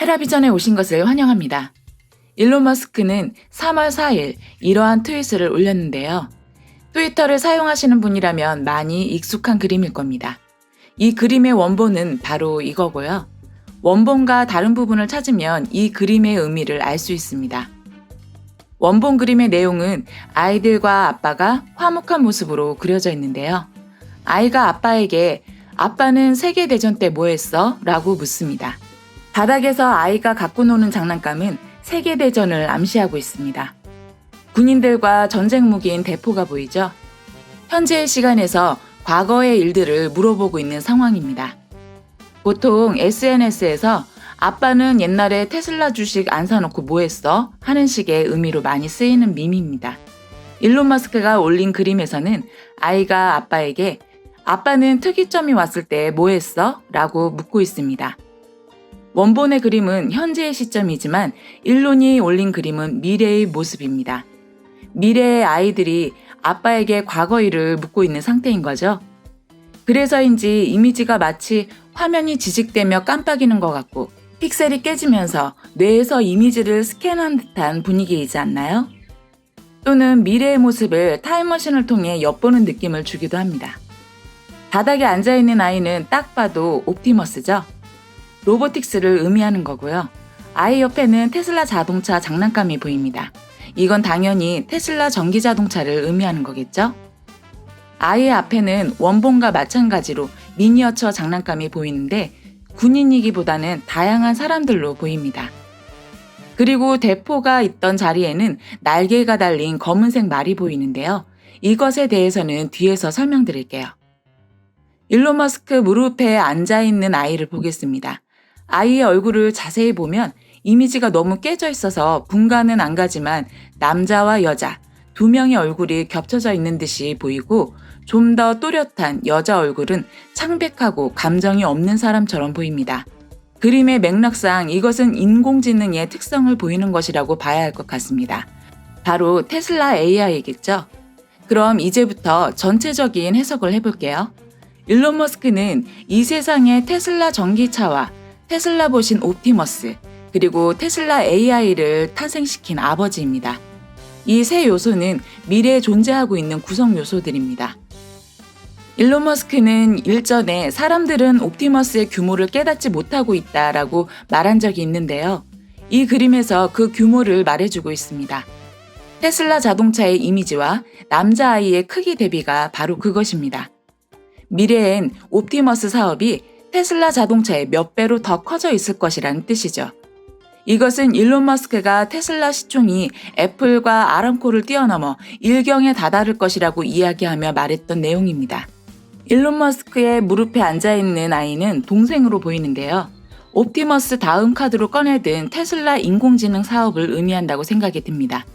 헤라비전에 오신 것을 환영합니다. 일론 머스크는 3월 4일 이러한 트윗을 올렸는데요. 트위터를 사용하시는 분이라면 많이 익숙한 그림일 겁니다. 이 그림의 원본은 바로 이거고요. 원본과 다른 부분을 찾으면 이 그림의 의미를 알 수 있습니다. 원본 그림의 내용은 아이들과 아빠가 화목한 모습으로 그려져 있는데요. 아이가 아빠에게 "아빠는 세계대전 때 뭐 했어?" 라고 묻습니다. 바닥에서 아이가 갖고 노는 장난감은 세계대전을 암시하고 있습니다. 군인들과 전쟁 무기인 대포가 보이죠? 현재의 시간에서 과거의 일들을 물어보고 있는 상황입니다. 보통 SNS에서 "아빠는 옛날에 테슬라 주식 안 사놓고 뭐 했어?" 하는 식의 의미로 많이 쓰이는 밈입니다. 일론 머스크가 올린 그림에서는 아이가 아빠에게 "아빠는 특이점이 왔을 때 뭐 했어?" 라고 묻고 있습니다. 원본의 그림은 현재의 시점이지만 일론이 올린 그림은 미래의 모습입니다. 미래의 아이들이 아빠에게 과거 일을 묻고 있는 상태인 거죠. 그래서인지 이미지가 마치 화면이 지직되며 깜빡이는 것 같고 픽셀이 깨지면서 뇌에서 이미지를 스캔한 듯한 분위기이지 않나요? 또는 미래의 모습을 타임머신을 통해 엿보는 느낌을 주기도 합니다. 바닥에 앉아있는 아이는 딱 봐도 옵티머스죠. 로보틱스를 의미하는 거고요. 아이 옆에는 테슬라 자동차 장난감이 보입니다. 이건 당연히 테슬라 전기 자동차를 의미하는 거겠죠? 아이의 앞에는 원본과 마찬가지로 미니어처 장난감이 보이는데 군인이기보다는 다양한 사람들로 보입니다. 그리고 대포가 있던 자리에는 날개가 달린 검은색 말이 보이는데요. 이것에 대해서는 뒤에서 설명드릴게요. 일론 머스크 무릎에 앉아있는 아이를 보겠습니다. 아이의 얼굴을 자세히 보면 이미지가 너무 깨져 있어서 분간은 안 가지만 남자와 여자 두 명의 얼굴이 겹쳐져 있는 듯이 보이고 좀 더 또렷한 여자 얼굴은 창백하고 감정이 없는 사람처럼 보입니다. 그림의 맥락상 이것은 인공지능의 특성을 보이는 것이라고 봐야 할 것 같습니다. 바로 테슬라 AI이겠죠? 그럼 이제부터 전체적인 해석을 해볼게요. 일론 머스크는 이 세상의 테슬라 전기차와 테슬라 보신 옵티머스, 그리고 테슬라 AI를 탄생시킨 아버지입니다. 이 세 요소는 미래에 존재하고 있는 구성 요소들입니다. 일론 머스크는 일전에 사람들은 옵티머스의 규모를 깨닫지 못하고 있다라고 말한 적이 있는데요. 이 그림에서 그 규모를 말해주고 있습니다. 테슬라 자동차의 이미지와 남자아이의 크기 대비가 바로 그것입니다. 미래엔 옵티머스 사업이 테슬라 자동차의 몇 배로 더 커져 있을 것이라는 뜻이죠. 이것은 일론 머스크가 테슬라 시총이 애플과 아람코를 뛰어넘어 일경에 다다를 것이라고 이야기하며 말했던 내용입니다. 일론 머스크의 무릎에 앉아있는 아이는 동생으로 보이는데요. 옵티머스 다음 카드로 꺼내든 테슬라 인공지능 사업을 의미한다고 생각이 듭니다.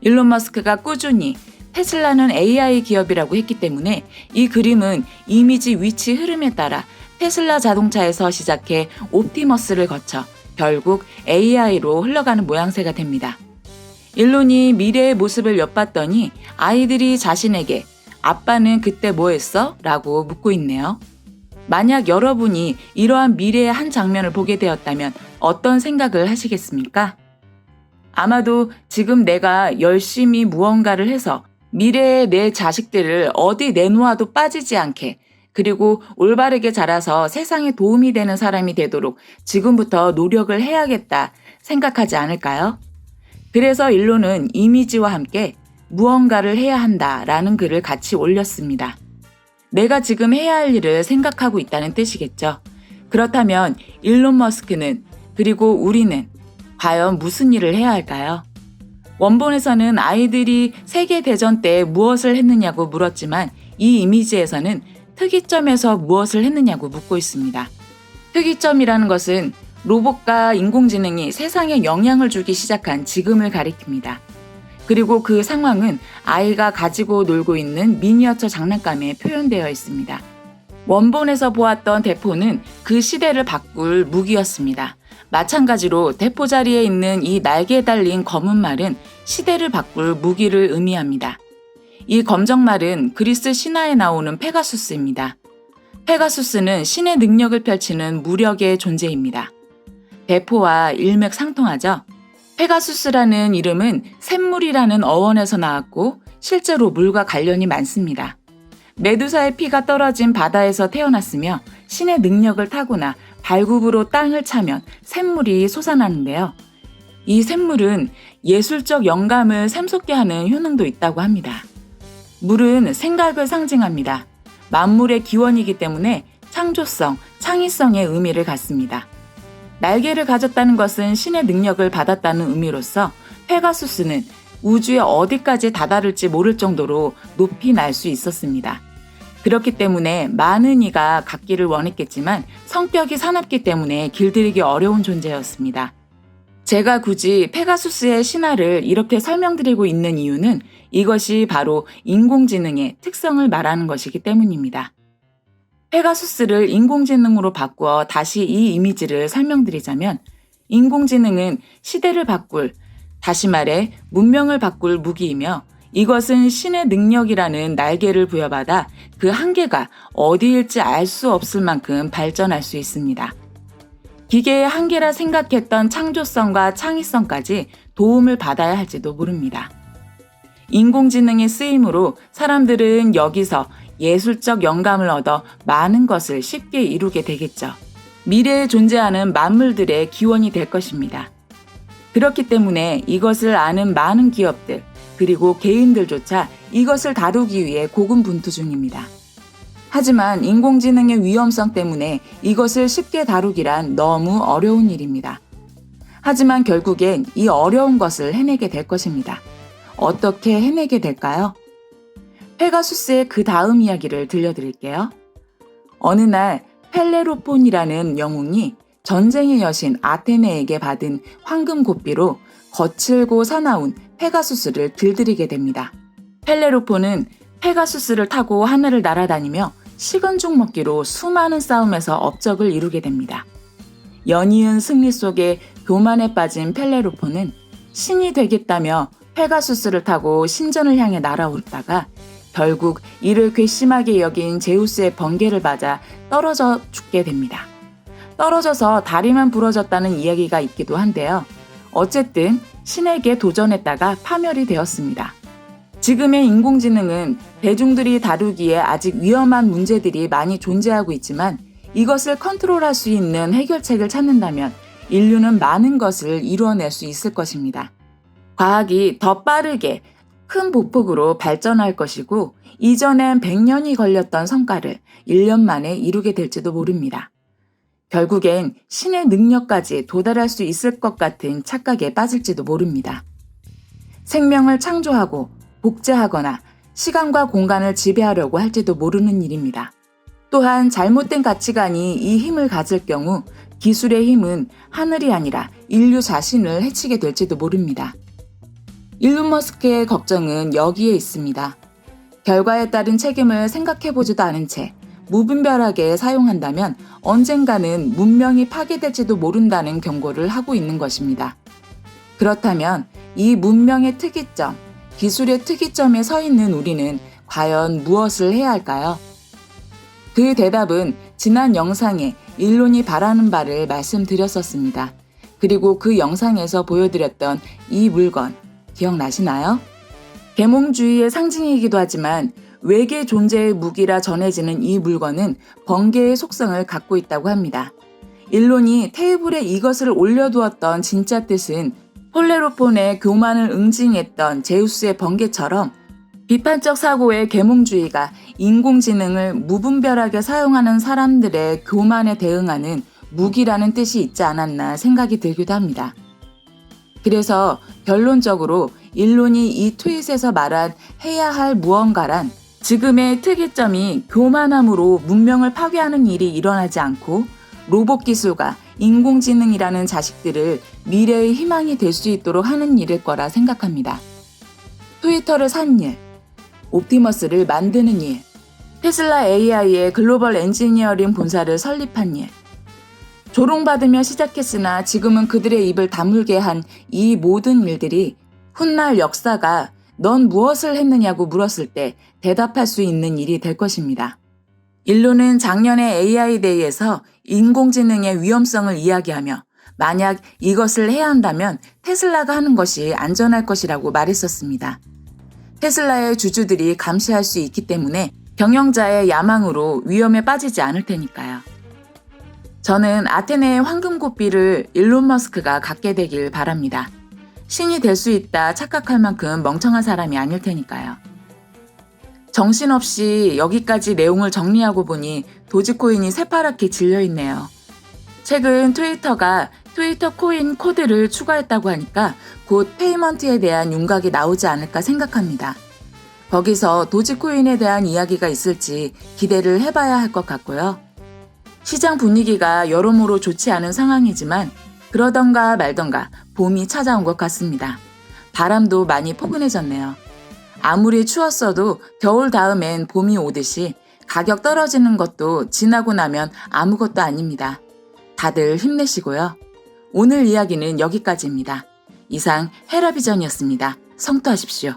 일론 머스크가 꾸준히 테슬라는 AI 기업이라고 했기 때문에 이 그림은 이미지 위치 흐름에 따라 테슬라 자동차에서 시작해 옵티머스를 거쳐 결국 AI로 흘러가는 모양새가 됩니다. 일론이 미래의 모습을 엿봤더니 아이들이 자신에게 "아빠는 그때 뭐 했어?" 라고 묻고 있네요. 만약 여러분이 이러한 미래의 한 장면을 보게 되었다면 어떤 생각을 하시겠습니까? 아마도 지금 내가 열심히 무언가를 해서 미래의 내 자식들을 어디 내놓아도 빠지지 않게, 그리고 올바르게 자라서 세상에 도움이 되는 사람이 되도록 지금부터 노력을 해야겠다 생각하지 않을까요? 그래서 일론은 이미지와 함께 무언가를 해야 한다라는 글을 같이 올렸습니다. 내가 지금 해야 할 일을 생각하고 있다는 뜻이겠죠. 그렇다면 일론 머스크는, 그리고 우리는 과연 무슨 일을 해야 할까요? 원본에서는 아이들이 세계대전 때 무엇을 했느냐고 물었지만 이 이미지에서는 특이점에서 무엇을 했느냐고 묻고 있습니다. 특이점이라는 것은 로봇과 인공지능이 세상에 영향을 주기 시작한 지금을 가리킵니다. 그리고 그 상황은 아이가 가지고 놀고 있는 미니어처 장난감에 표현되어 있습니다. 원본에서 보았던 대포는 그 시대를 바꿀 무기였습니다. 마찬가지로 대포 자리에 있는 이 날개에 달린 검은 말은 시대를 바꿀 무기를 의미합니다. 이 검정말은 그리스 신화에 나오는 페가수스입니다. 페가수스는 신의 능력을 펼치는 무력의 존재입니다. 대포와 일맥상통하죠. 페가수스라는 이름은 샘물이라는 어원에서 나왔고 실제로 물과 관련이 많습니다. 메두사의 피가 떨어진 바다에서 태어났으며 신의 능력을 타고나 발굽으로 땅을 차면 샘물이 솟아나는데요. 이 샘물은 예술적 영감을 샘솟게 하는 효능도 있다고 합니다. 물은 생각을 상징합니다. 만물의 기원이기 때문에 창조성, 창의성의 의미를 갖습니다. 날개를 가졌다는 것은 신의 능력을 받았다는 의미로서 페가수스는 우주의 어디까지 다다를지 모를 정도로 높이 날 수 있었습니다. 그렇기 때문에 많은 이가 갖기를 원했겠지만 성격이 사납기 때문에 길들이기 어려운 존재였습니다. 제가 굳이 페가수스의 신화를 이렇게 설명드리고 있는 이유는 이것이 바로 인공지능의 특성을 말하는 것이기 때문입니다. 페가수스를 인공지능으로 바꾸어 다시 이 이미지를 설명드리자면 인공지능은 시대를 바꿀, 다시 말해 문명을 바꿀 무기이며 이것은 신의 능력이라는 날개를 부여받아 그 한계가 어디일지 알 수 없을 만큼 발전할 수 있습니다. 기계의 한계라 생각했던 창조성과 창의성까지 도움을 받아야 할지도 모릅니다. 인공지능의 쓰임으로 사람들은 여기서 예술적 영감을 얻어 많은 것을 쉽게 이루게 되겠죠. 미래에 존재하는 만물들의 기원이 될 것입니다. 그렇기 때문에 이것을 아는 많은 기업들, 그리고 개인들조차 이것을 다루기 위해 고군분투 중입니다. 하지만 인공지능의 위험성 때문에 이것을 쉽게 다루기란 너무 어려운 일입니다. 하지만 결국엔 이 어려운 것을 해내게 될 것입니다. 어떻게 해내게 될까요? 페가수스의 그 다음 이야기를 들려드릴게요. 어느 날 펠레로폰이라는 영웅이 전쟁의 여신 아테네에게 받은 황금 고삐로 거칠고 사나운 페가수스를 길들이게 됩니다. 펠레로폰은 페가수스를 타고 하늘을 날아다니며 식은 죽 먹기로 수많은 싸움에서 업적을 이루게 됩니다. 연이은 승리 속에 교만에 빠진 펠레로폰은 신이 되겠다며 페가수스를 타고 신전을 향해 날아오르다가 결국 이를 괘씸하게 여긴 제우스의 번개를 맞아 떨어져 죽게 됩니다. 떨어져서 다리만 부러졌다는 이야기가 있기도 한데요. 어쨌든 신에게 도전했다가 파멸이 되었습니다. 지금의 인공지능은 대중들이 다루기에 아직 위험한 문제들이 많이 존재하고 있지만 이것을 컨트롤할 수 있는 해결책을 찾는다면 인류는 많은 것을 이루어낼 수 있을 것입니다. 과학이 더 빠르게 큰 보폭으로 발전할 것이고 이전엔 100년이 걸렸던 성과를 1년 만에 이루게 될지도 모릅니다. 결국엔 신의 능력까지 도달할 수 있을 것 같은 착각에 빠질지도 모릅니다. 생명을 창조하고 복제하거나 시간과 공간을 지배하려고 할지도 모르는 일입니다. 또한 잘못된 가치관이 이 힘을 가질 경우 기술의 힘은 하늘이 아니라 인류 자신을 해치게 될지도 모릅니다. 일론 머스크의 걱정은 여기에 있습니다. 결과에 따른 책임을 생각해보지도 않은 채 무분별하게 사용한다면 언젠가는 문명이 파괴될지도 모른다는 경고를 하고 있는 것입니다. 그렇다면 이 문명의 특이점, 기술의 특이점에 서 있는 우리는 과연 무엇을 해야 할까요? 그 대답은 지난 영상에 일론이 바라는 바를 말씀드렸었습니다. 그리고 그 영상에서 보여드렸던 이 물건 기억나시나요? 계몽주의의 상징이기도 하지만 외계 존재의 무기라 전해지는 이 물건은 번개의 속성을 갖고 있다고 합니다. 일론이 테이블에 이것을 올려두었던 진짜 뜻은 폴레로폰의 교만을 응징했던 제우스의 번개처럼 비판적 사고의 계몽주의가 인공지능을 무분별하게 사용하는 사람들의 교만에 대응하는 무기라는 뜻이 있지 않았나 생각이 들기도 합니다. 그래서 결론적으로 일론이 이 트윗에서 말한 해야 할 무언가란 지금의 특이점이 교만함으로 문명을 파괴하는 일이 일어나지 않고 로봇 기술과 인공지능이라는 자식들을 미래의 희망이 될 수 있도록 하는 일일 거라 생각합니다. 트위터를 산 일, 옵티머스를 만드는 일, 테슬라 AI의 글로벌 엔지니어링 본사를 설립한 일, 조롱받으며 시작했으나 지금은 그들의 입을 다물게 한 이 모든 일들이 훗날 역사가 넌 무엇을 했느냐고 물었을 때 대답할 수 있는 일이 될 것입니다. 일론은 작년의 AI 데이에서 인공지능의 위험성을 이야기하며 만약 이것을 해야 한다면 테슬라가 하는 것이 안전할 것이라고 말했었습니다. 테슬라의 주주들이 감시할 수 있기 때문에 경영자의 야망으로 위험에 빠지지 않을 테니까요. 저는 아테네의 황금고삐를 일론 머스크가 갖게 되길 바랍니다. 신이 될 수 있다 착각할 만큼 멍청한 사람이 아닐 테니까요. 정신없이 여기까지 내용을 정리하고 보니 도지코인이 새파랗게 질려있네요. 최근 트위터가 트위터 코인 코드를 추가했다고 하니까 곧 페이먼트에 대한 윤곽이 나오지 않을까 생각합니다. 거기서 도지코인에 대한 이야기가 있을지 기대를 해봐야 할 것 같고요. 시장 분위기가 여러모로 좋지 않은 상황이지만 그러던가 말던가 봄이 찾아온 것 같습니다. 바람도 많이 포근해졌네요. 아무리 추웠어도 겨울 다음엔 봄이 오듯이 가격 떨어지는 것도 지나고 나면 아무것도 아닙니다. 다들 힘내시고요. 오늘 이야기는 여기까지입니다. 이상 헤라비전이었습니다. 성투하십시오.